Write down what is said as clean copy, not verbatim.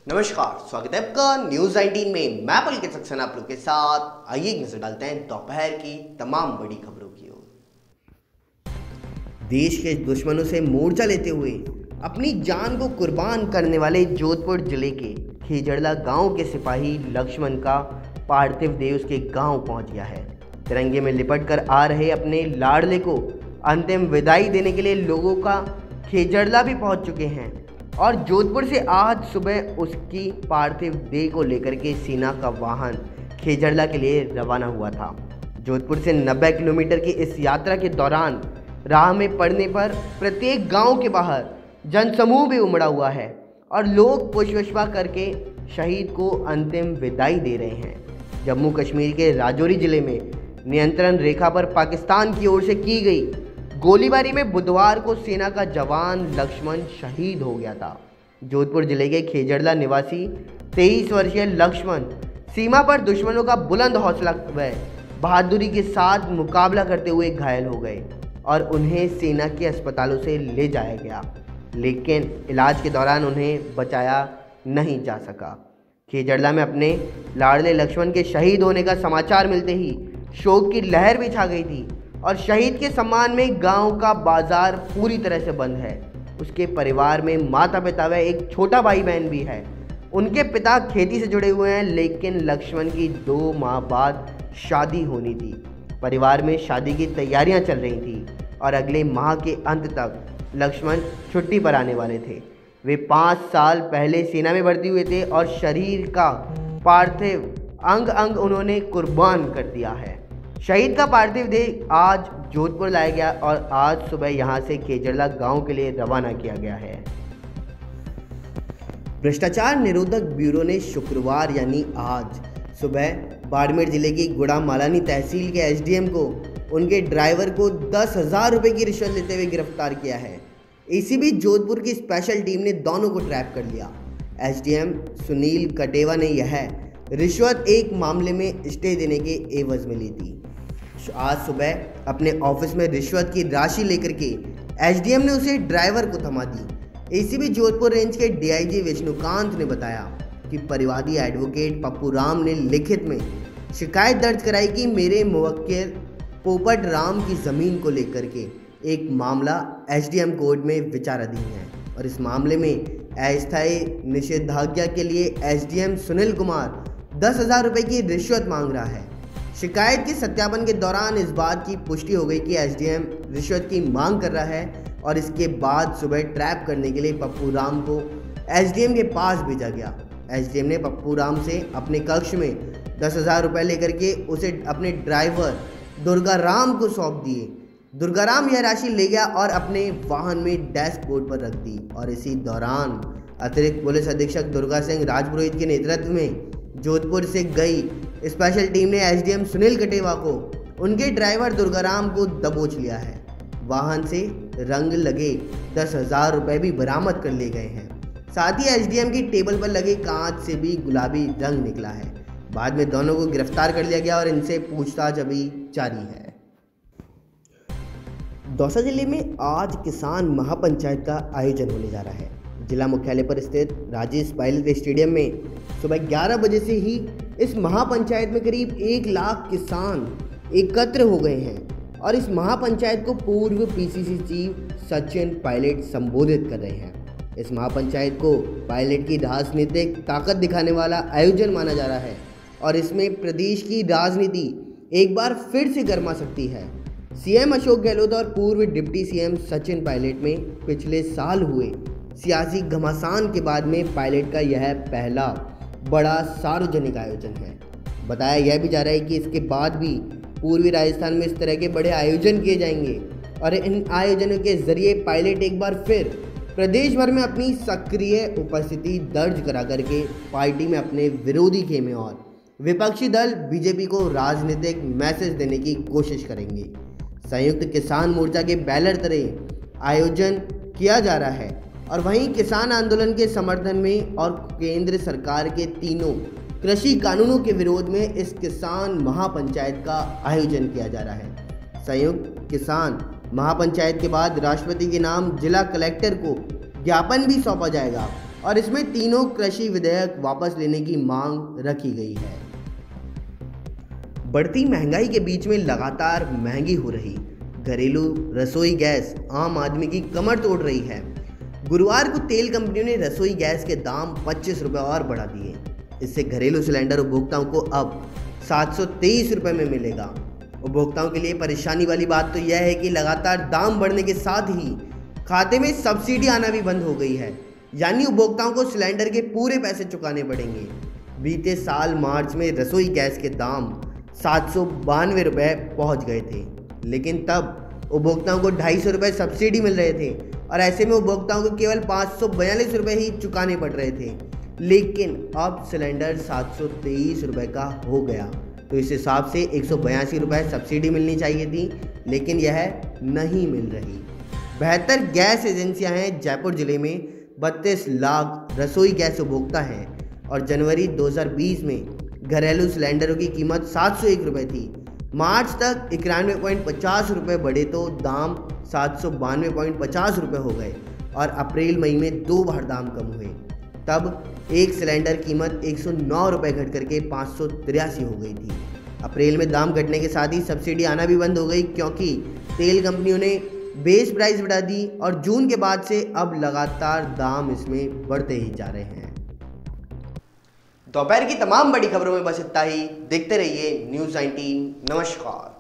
नमस्कार, स्वागत है आपका न्यूज 19 में। मैं पुलकित सक्सेना आप लोग के साथ। आइए एक नजर डालते हैं दोपहर की तमाम बड़ी खबरों की ओर। देश के दुश्मनों से मोर्चा लेते हुए अपनी जान को कुर्बान करने वाले जोधपुर जिले के खेजड़ला गांव के सिपाही लक्ष्मण का पार्थिव देह उसके गांव पहुंच गया है। तिरंगे में लिपट कर आ रहे अपने लाडले को अंतिम विदाई देने के लिए लोगों का खेजड़ला भी पहुंच चुके हैं और जोधपुर से आज सुबह उसकी पार्थिव देह को लेकर के सेना का वाहन खेजड़ला के लिए रवाना हुआ था। जोधपुर से 90 किलोमीटर की इस यात्रा के दौरान राह में पड़ने पर प्रत्येक गांव के बाहर जनसमूह भी उमड़ा हुआ है और लोग पुष्पवर्षा करके शहीद को अंतिम विदाई दे रहे हैं। जम्मू कश्मीर के राजौरी जिले में नियंत्रण रेखा पर पाकिस्तान की ओर से की गई गोलीबारी में बुधवार को सेना का जवान लक्ष्मण शहीद हो गया था। जोधपुर जिले के खेजड़ला निवासी 23 वर्षीय लक्ष्मण सीमा पर दुश्मनों का बुलंद हौसला व बहादुरी के साथ मुकाबला करते हुए घायल हो गए और उन्हें सेना के अस्पतालों से ले जाया गया, लेकिन इलाज के दौरान उन्हें बचाया नहीं जा सका। खेजड़ला में अपने लाडले लक्ष्मण के शहीद होने का समाचार मिलते ही शोक की लहर भी छा गई थी और शहीद के सम्मान में गांव का बाजार पूरी तरह से बंद है। उसके परिवार में माता पिता व एक छोटा भाई बहन भी है। उनके पिता खेती से जुड़े हुए हैं, लेकिन लक्ष्मण की 2 माह बाद शादी होनी थी। परिवार में शादी की तैयारियां चल रही थी और अगले माह के अंत तक लक्ष्मण छुट्टी पर आने वाले थे। वे 5 साल पहले सेना में भर्ती हुए थे और शरीर का पार्थिव अंग उन्होंने कुर्बान कर दिया है। शहीद का पार्थिव देह आज जोधपुर लाया गया और आज सुबह यहां से खेजड़ला गांव के लिए रवाना किया गया है। भ्रष्टाचार निरोधक ब्यूरो ने शुक्रवार यानी आज सुबह बाड़मेर जिले की गुड़ामालानी तहसील के एसडीएम को उनके ड्राइवर को 10,000 रुपये की रिश्वत लेते हुए गिरफ्तार किया है। एसीबी जोधपुर की स्पेशल टीम ने दोनों को ट्रैप कर लिया। एसडीएम सुनील कटेवा ने यह रिश्वत एक मामले में स्टे देने के एवज में ली थी। आज सुबह अपने ऑफिस में रिश्वत की राशि लेकर के एसडीएम ने उसे ड्राइवर को थमा दी। एसीबी जोधपुर रेंज के डीआईजी विष्णुकांत ने बताया कि परिवादी एडवोकेट पप्पू राम ने लिखित में शिकायत दर्ज कराई कि मेरे मुवक्किल पोपट राम की ज़मीन को लेकर के एक मामला एसडीएम कोर्ट में विचाराधीन है और इस मामले में अस्थायी निषेधाज्ञा के लिए एसडीएम सुनील कुमार 10,000 रुपये की रिश्वत मांग रहा है। शिकायत के सत्यापन के दौरान इस बात की पुष्टि हो गई कि एसडीएम रिश्वत की मांग कर रहा है और इसके बाद सुबह ट्रैप करने के लिए पप्पू राम को एसडीएम के पास भेजा गया। एसडीएम ने पप्पू राम से अपने कक्ष में 10,000 रुपये लेकर के उसे अपने ड्राइवर दुर्गाराम को सौंप दिए। दुर्गाराम यह राशि ले गया और अपने वाहन में डैशबोर्ड पर रख दी और इसी दौरान अतिरिक्त पुलिस अधीक्षक दुर्गा सिंह राजपुरोहित के नेतृत्व में जोधपुर से गई स्पेशल टीम ने एसडीएम सुनील कटेवा को उनके ड्राइवर दुर्गाराम को दबोच लिया है। वाहन से रंग लगे 10,000 रुपये भी बरामद कर लिए गए हैं। साथ ही एसडीएम की टेबल पर लगे कांच से भी गुलाबी रंग निकला है। बाद में दोनों को गिरफ्तार कर लिया गया और इनसे पूछताछ अभी जारी है। दौसा जिले में आज किसान महापंचायत का आयोजन होने जा रहा है। जिला मुख्यालय पर स्थित राजेश पायलट स्टेडियम में सुबह 11 बजे से ही इस महापंचायत में करीब 1 लाख किसान एकत्र हो गए हैं और इस महापंचायत को पूर्व पीसीसी चीफ सचिन पायलट संबोधित कर रहे हैं। इस महापंचायत को पायलट की राजनीतिक ताकत दिखाने वाला आयोजन माना जा रहा है और इसमें प्रदेश की राजनीति एक बार फिर से गर्मा सकती है। सीएम अशोक गहलोत और पूर्व डिप्टी सीएम सचिन पायलट में पिछले साल हुए सियासी घमासान के बाद में पायलट का यह पहला बड़ा सार्वजनिक आयोजन है। बताया यह भी जा रहा है कि इसके बाद भी पूर्वी राजस्थान में इस तरह के बड़े आयोजन किए जाएंगे और इन आयोजनों के जरिए पायलट एक बार फिर प्रदेश भर में अपनी सक्रिय उपस्थिति दर्ज करा करके पार्टी में अपने विरोधी खेमे और विपक्षी दल बीजेपी को राजनीतिक मैसेज देने की कोशिश करेंगे। संयुक्त किसान मोर्चा के बैनर तरह आयोजन किया जा रहा है और वहीं किसान आंदोलन के समर्थन में और केंद्र सरकार के 3 कृषि कानूनों के विरोध में इस किसान महापंचायत का आयोजन किया जा रहा है। संयुक्त किसान महापंचायत के बाद राष्ट्रपति के नाम जिला कलेक्टर को ज्ञापन भी सौंपा जाएगा और इसमें तीनों कृषि विधेयक वापस लेने की मांग रखी गई है। बढ़ती महंगाई के बीच में लगातार महंगी हो रही घरेलू रसोई गैस आम आदमी की कमर तोड़ रही है। गुरुवार को तेल कंपनियों ने रसोई गैस के दाम 25 रुपये और बढ़ा दिए। इससे घरेलू सिलेंडर उपभोक्ताओं को अब 723 रुपये में मिलेगा। उपभोक्ताओं के लिए परेशानी वाली बात तो यह है कि लगातार दाम बढ़ने के साथ ही खाते में सब्सिडी आना भी बंद हो गई है, यानी उपभोक्ताओं को सिलेंडर के पूरे पैसे चुकाने पड़ेंगे। बीते साल मार्च में रसोई गैस के दाम 792 रुपये पहुँच गए थे, लेकिन तब उपभोक्ताओं को 250 रुपये सब्सिडी मिल रहे थे और ऐसे में उपभोक्ताओं को केवल 542 रुपये ही चुकाने पड़ रहे थे। लेकिन अब सिलेंडर 723 रुपये का हो गया, तो इस हिसाब से 182 रुपये सब्सिडी मिलनी चाहिए थी, लेकिन यह नहीं मिल रही। बेहतर गैस एजेंसियां हैं। जयपुर जिले में 32 लाख रसोई गैस उपभोक्ता हैं और जनवरी 2020 में घरेलू सिलेंडरों की कीमत 701 रुपये थी। मार्च तक 91.50 रुपये बढ़े तो दाम 792.50 रुपये हो गए और अप्रैल मई में 2 बार दाम कम हुए। तब एक सिलेंडर कीमत 109 रुपये घट करके 583 हो गई थी। अप्रैल में दाम घटने के साथ ही सब्सिडी आना भी बंद हो गई, क्योंकि तेल कंपनियों ने बेस प्राइस बढ़ा दी और जून के बाद से अब लगातार दाम इसमें बढ़ते ही जा रहे हैं। दोपहर की तमाम बड़ी खबरों में बस इतना ही। देखते रहिए न्यूज़ 19। नमस्कार।